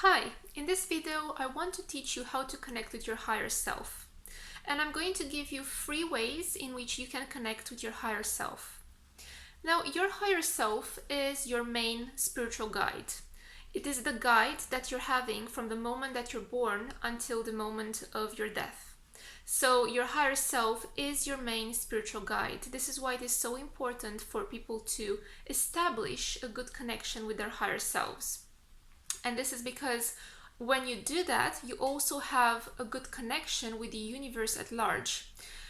Hi, in this video I want to teach you how to connect with your higher self. And I'm going to give you 3 ways in which you can connect with your higher self. Now, your higher self is your main spiritual guide. It is the guide that you're having from the moment that you're born until the moment of your death. So your higher self is your main spiritual guide. This is why it is so important for people to establish a good connection with their higher selves. And this is because when you do that, you also have a good connection with the universe at large.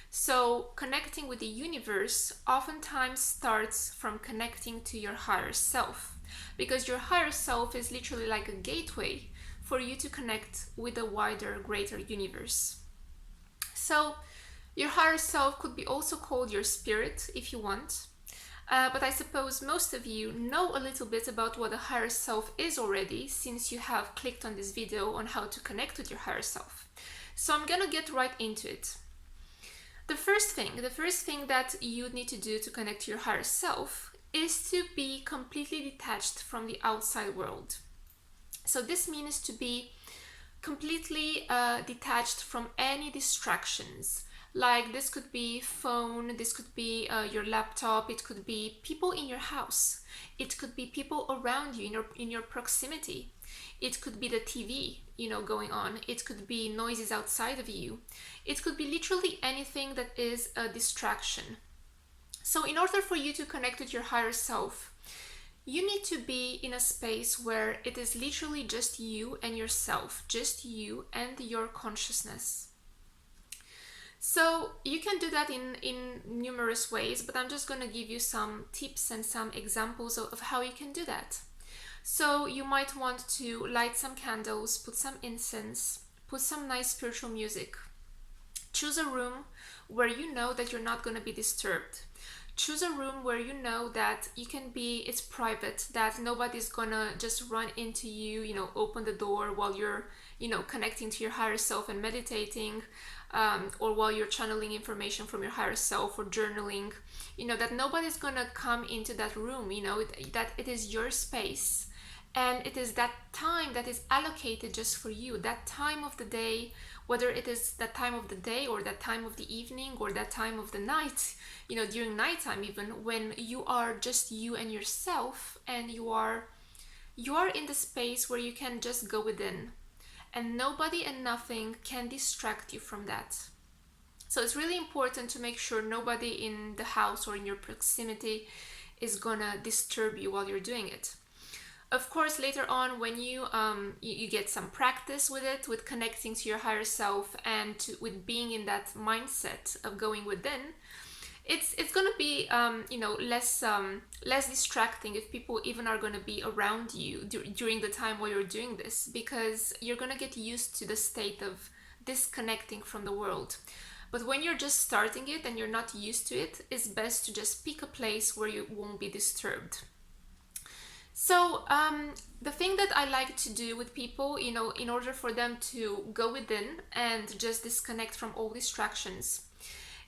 So connecting with the universe oftentimes starts from connecting to your higher self, because your higher self is literally like a gateway for you to connect with a wider, greater universe. So your higher self could be also called your spirit if you want. But I suppose most of you know a little bit about what a higher self is already, since you have clicked on this video on how to connect with your higher self. So I'm gonna get right into it. The first thing that you need to do to connect to your higher self is to be completely detached from the outside world. So this means to be completely detached from any distractions. Like this could be phone, this could be your laptop, it could be people in your house, it could be people around you in your proximity, it could be the TV going on, it could be noises outside of you, it could be literally anything that is a distraction. So in order for you to connect with your higher self, you need to be in a space where it is literally just you and yourself, just you and your consciousness. So you can do that in numerous ways, but I'm just going to give you some tips and some examples of how you can do that. So you might want to light some candles, put some incense, put some nice spiritual music. Choose a room where you know that you're not going to be disturbed. Choose a room where you know that it's private, that nobody's gonna just run into you, open the door while you're, connecting to your higher self and meditating, or while you're channeling information from your higher self or journaling, that nobody's gonna come into that room, that it is your space. And it is that time that is allocated just for you, that time of the day, whether it is that time of the day or that time of the evening or that time of the night, during nighttime even, when you are just you and yourself, and you are in the space where you can just go within, and nobody and nothing can distract you from that. So it's really important to make sure nobody in the house or in your proximity is gonna disturb you while you're doing it. Of course, later on, when you get some practice with it, with connecting to your higher self and with being in that mindset of going within, it's gonna be less distracting if people even are gonna be around you during the time while you're doing this, because you're gonna get used to the state of disconnecting from the world. But when you're just starting it and you're not used to it, it's best to just pick a place where you won't be disturbed. So the thing that I like to do with people, in order for them to go within and just disconnect from all distractions,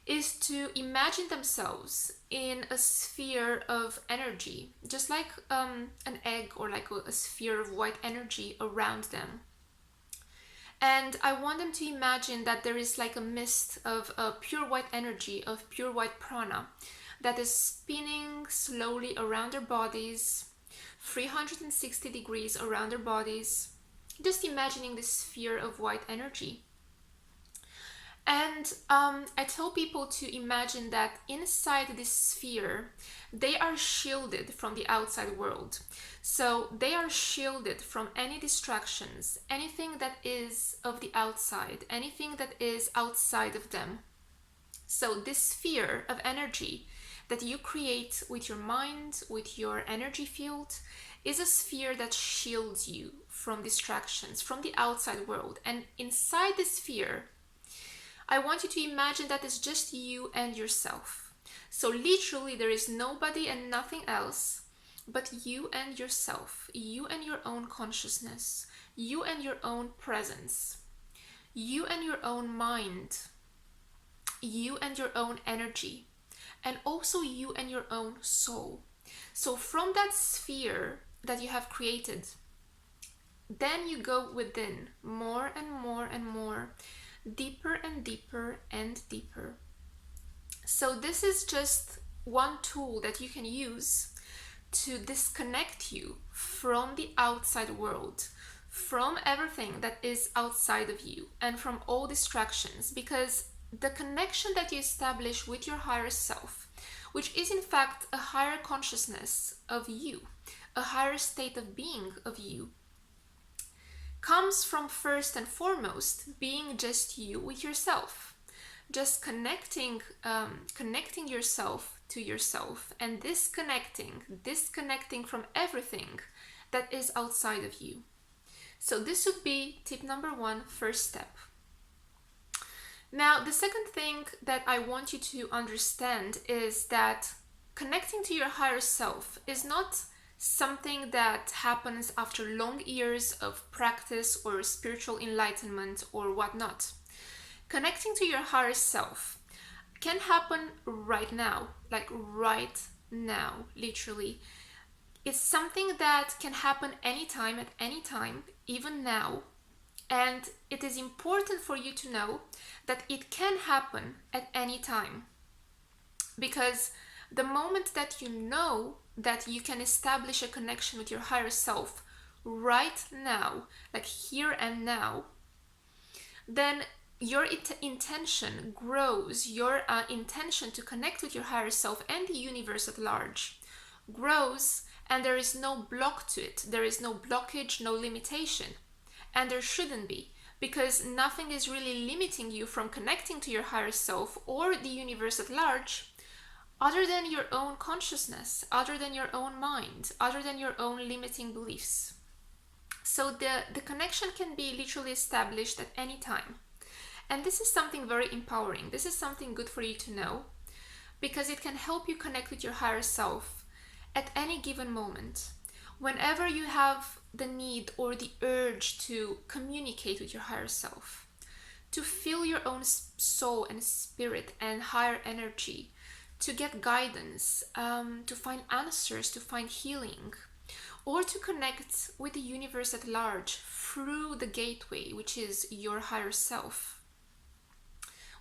is to imagine themselves in a sphere of energy, just like an egg or like a sphere of white energy around them. And I want them to imagine that there is like a mist of pure white energy, of pure white prana, that is spinning slowly around their bodies, 360 degrees around their bodies, just imagining this sphere of white energy. And I tell people to imagine that inside this sphere, they are shielded from the outside world. So they are shielded from any distractions, anything that is of the outside, anything that is outside of them. So this sphere of energy that you create with your mind, with your energy field, is a sphere that shields you from distractions, from the outside world. And inside this sphere, I want you to imagine that it's just you and yourself. So literally there is nobody and nothing else but you and yourself, you and your own consciousness, you and your own presence, you and your own mind, you and your own energy, and also you and your own soul. So from that sphere that you have created, Then you go within more and more and more, deeper and deeper and deeper. So this is just one tool that you can use to disconnect you from the outside world, from everything that is outside of you, and from all distractions, because the connection that you establish with your higher self, which is in fact a higher consciousness of you, a higher state of being of you, comes from first and foremost being just you with yourself, just connecting yourself to yourself, and disconnecting from everything that is outside of you. So this would be tip number 1, first step. Now, the second thing that I want you to understand is that connecting to your higher self is not something that happens after long years of practice or spiritual enlightenment or whatnot. Connecting to your higher self can happen right now, like right now, literally. It's something that can happen anytime, at any time, even now. And it is important for you to know that it can happen at any time. Because the moment that you know that you can establish a connection with your higher self right now, like here and now, then your intention grows. Your intention to connect with your higher self and the universe at large grows, and there is no block to it. There is no blockage, no limitation. And there shouldn't be, because nothing is really limiting you from connecting to your higher self or the universe at large, other than your own consciousness, other than your own mind, other than your own limiting beliefs. So the connection can be literally established at any time. And this is something very empowering. This is something good for you to know, because it can help you connect with your higher self at any given moment. Whenever you have the need or the urge to communicate with your higher self, to feel your own soul and spirit and higher energy, to get guidance, to find answers, to find healing, or to connect with the universe at large through the gateway, which is your higher self.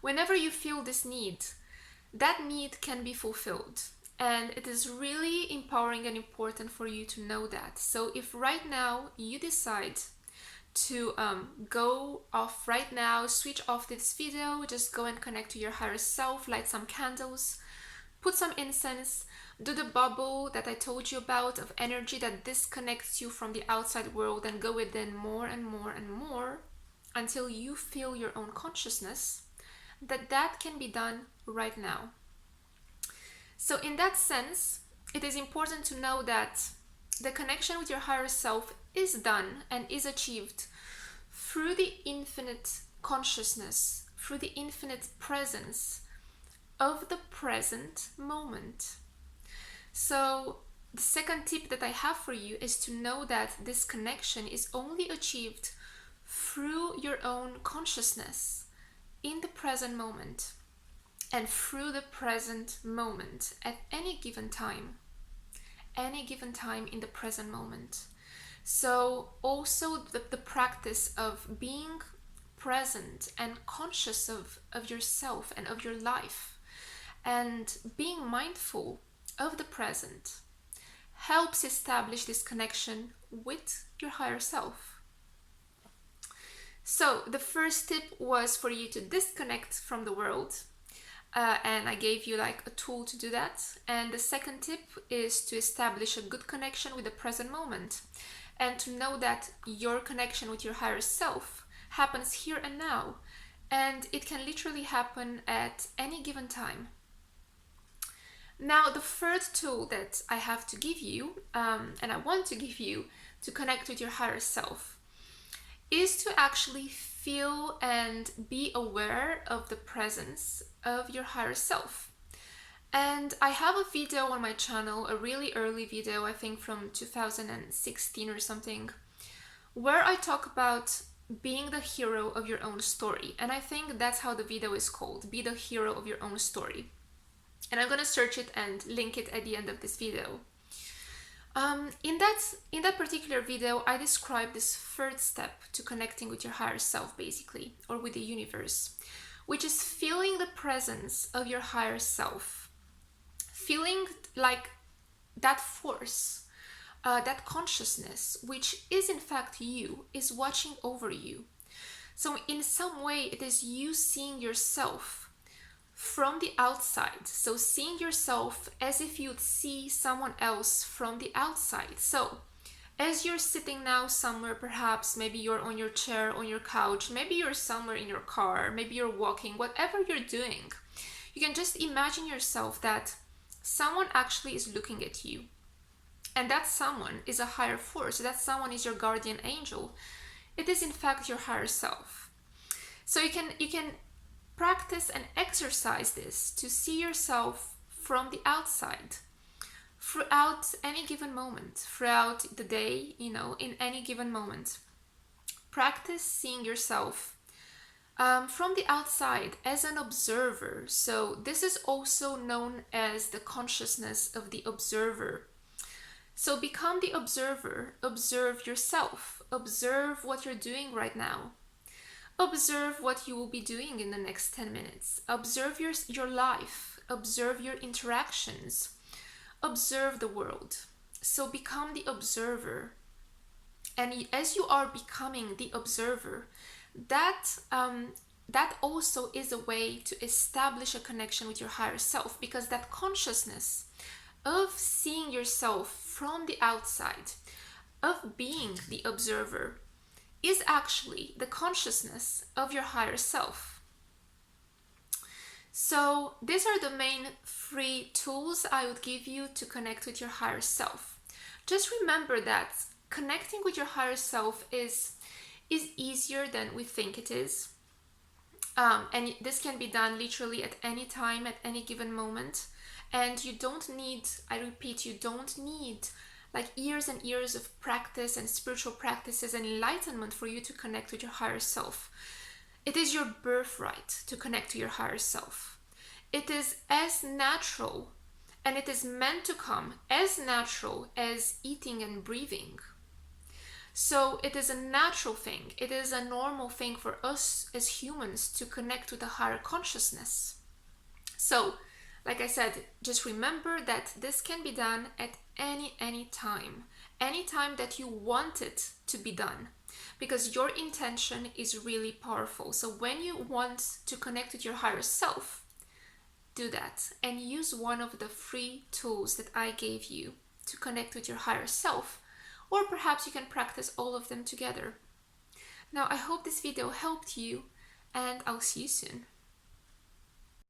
Whenever you feel this need, that need can be fulfilled. And it is really empowering and important for you to know that. So if right now you decide to go off right now, switch off this video, just go and connect to your higher self, light some candles, put some incense, do the bubble that I told you about of energy that disconnects you from the outside world, and go within more and more and more until you feel your own consciousness, that can be done right now. So in that sense, it is important to know that the connection with your higher self is done and is achieved through the infinite consciousness, through the infinite presence of the present moment. So the second tip that I have for you is to know that this connection is only achieved through your own consciousness in the present moment, and through the present moment at any given time in the present moment. So also the practice of being present and conscious of yourself and of your life, and being mindful of the present, helps establish this connection with your higher self. So the first tip was for you to disconnect from the world, and I gave you like a tool to do that. And the second tip is to establish a good connection with the present moment, and to know that your connection with your higher self happens here and now, and it can literally happen at any given time. Now, the third tool that I have to give you, and I want to give you to connect with your higher self, is to actually feel and be aware of the presence of your higher self. And I have a video on my channel, a really early video, I think from 2016 or something, where I talk about being the hero of your own story. And I think that's how the video is called, Be the Hero of Your Own Story. And I'm going to search it and link it at the end of this video. In that particular video, I described this third step to connecting with your higher self, basically, or with the universe, which is feeling the presence of your higher self, feeling like that force, that consciousness, which is in fact you, is watching over you. So in some way, it is you seeing yourself from the outside. So seeing yourself as if you'd see someone else from the outside. So as you're sitting now somewhere, perhaps maybe you're on your chair, on your couch, maybe you're somewhere in your car, maybe you're walking, whatever you're doing, you can just imagine yourself that someone actually is looking at you. And that someone is a higher force. That someone is your guardian angel. It is in fact your higher self. So you can practice and exercise this to see yourself from the outside throughout any given moment, throughout the day, in any given moment. Practice seeing yourself from the outside as an observer. So this is also known as the consciousness of the observer. So become the observer. Observe yourself. Observe what you're doing right now. Observe what you will be doing in the next 10 minutes. Observe your life. Observe your interactions. Observe the world. So become the observer. And as you are becoming the observer, that also is a way to establish a connection with your higher self, because that consciousness of seeing yourself from the outside, of being the observer, is actually the consciousness of your higher self. So these are the main 3 tools I would give you to connect with your higher self. Just remember that connecting with your higher self is easier than we think it is. And this can be done literally at any time, at any given moment. And you don't need, I repeat, you don't need like years and years of practice and spiritual practices and enlightenment for you to connect with your higher self. It is your birthright to connect to your higher self. It is as natural, and it is meant to come as natural as eating and breathing. So it is a natural thing. It is a normal thing for us as humans to connect with a higher consciousness. So, like I said, just remember that this can be done at any time that you want it to be done, because your intention is really powerful. So when you want to connect with your higher self, do that and use one of the 3 tools that I gave you to connect with your higher self, or perhaps you can practice all of them together. Now, I hope this video helped you, and I'll see you soon.